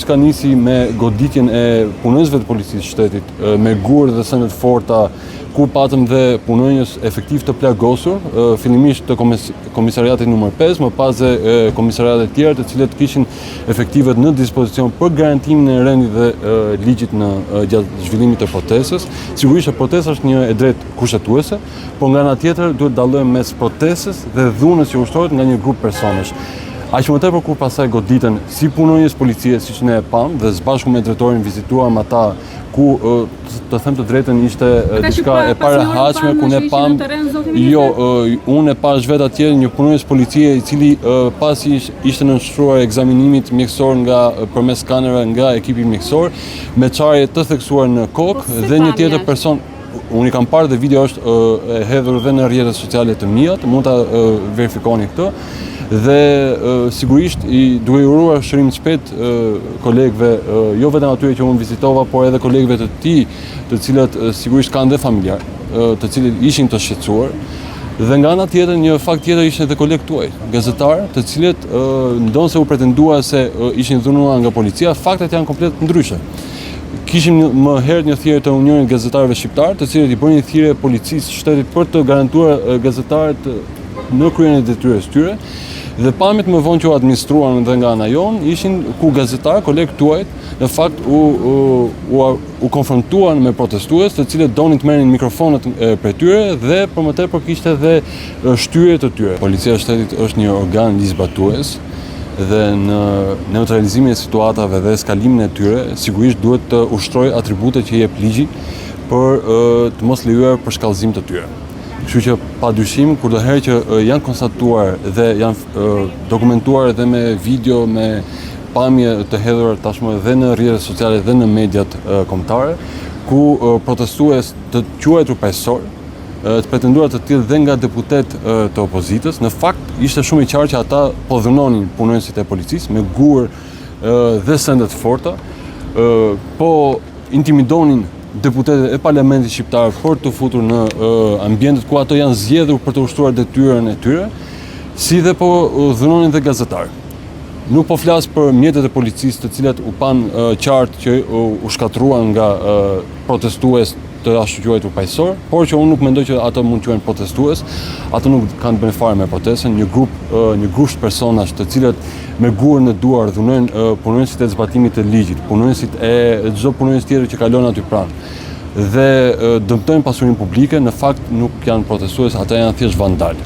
Gjithçka nisi me goditjen e punonjësve të policisë shtetit me gurë dhe sende të forta, ku patëm dhe punonjës efektiv të plagosur, fillimisht të komisariatit numër 5, më pas dhe komisariatet tjera të cilët kishin efektivet në dispozicion për garantimin e rendit dhe ligjit në gjatë zhvillimit të protestës. Sigurisht që protesta është një e drejtë kushtetuese, por nga ana tjetër duhet dallojmë mes protestës dhe dhunës që ushtrohet nga një grup personësh. Aq më tepër kur pasaj goditën si punonjës policie, siç ne e pam, dhe së bashku me drejtorin vizituam ata ku të them të drejtën ishte diçka e parehatshme ku ne pam. Jo, unë e pash vetë atje një punonjës policie i cili pasi ishte nënshkruar ekzaminimit mjekësor përmes skanerave nga ekipi mjekësor, me çarje të theksuar në kokë dhe një tjetër person. Unë i kam parë dhe video është e hedhur dhe në rrjetet sociale të mia, mund ta verifikoni këtë. Dhe sigurisht i duhe uruar shërim të shpejt kolegëve, jo vetëm atyre që unë vizitova, por edhe kolegëve të tij, të cilët sigurisht kanë dhe familjar, të cilët ishin të shqetësuar. Dhe nga ana tjetër, një fakt tjetër ishte edhe kolegë tuaj, gazetarë, të cilët ndonse u pretendua se ishin dhunuar nga policia, faktet janë komplet ndryshe. Kishim më herët një thirrje të Unionit Gazetarëve Shqiptar, të cilët i bënin thirrje policisë shtetit për të garantuar gazetarët në kryen e detyrës tyre. Dhe pamjet më vonë që u administruan dhe nga ana jonë ishin ku gazetarë, kolegë tuaj, në fakt u konfrontuan me protestues, të cilët donin të merrnin mikrofonët prej tyre dhe për më tepër kishte edhe shtyrje të tyre. Policia e shtetit është një organ ligjzbatues dhe në neutralizimin e situatave dhe skalimin e tyre, sigurisht duhet të ushtrojë atributet që i jep ligji për të mos lejuar përshkallëzim të tyre. Kështu që padyshim kur do herë që janë konstatuar dhe janë dokumentuar edhe me video, me pamje të hedhura tashmë dhe në rrjetet sociale dhe në mediat kombëtare, ku protestues të quajtur paqësor, të pretenduar të tillë dhe nga deputet të opozitës, në fakt ishte shumë i qartë që ata po dhunonin punonjësit e policisë me gurë dhe sende të forta, po intimidonin deputetët e Parlamentit Shqiptar për të futur në ambientet ku ato janë zgjedhur për të ushtruar detyrën e tyre, si dhe po dhunonin dhe gazetarë. Nuk po flas për mjetet e policisë të cilat u pan qartë që u shkatruan nga protestues të ashtu quajtur paqësor, por që unë nuk mendoj që ato mund quhen protestues, ato nuk kanë të bëjnë fare me protestën, një grusht personash të cilët me gurë në duar dhunojnë punonjësit e zbatimit të ligjit, punonjësit e çdo punonjës tjetër që kalon aty pranë. Dhe dëmtojnë pasurinë publike, në fakt nuk janë protestues, ata janë thjesht vandal.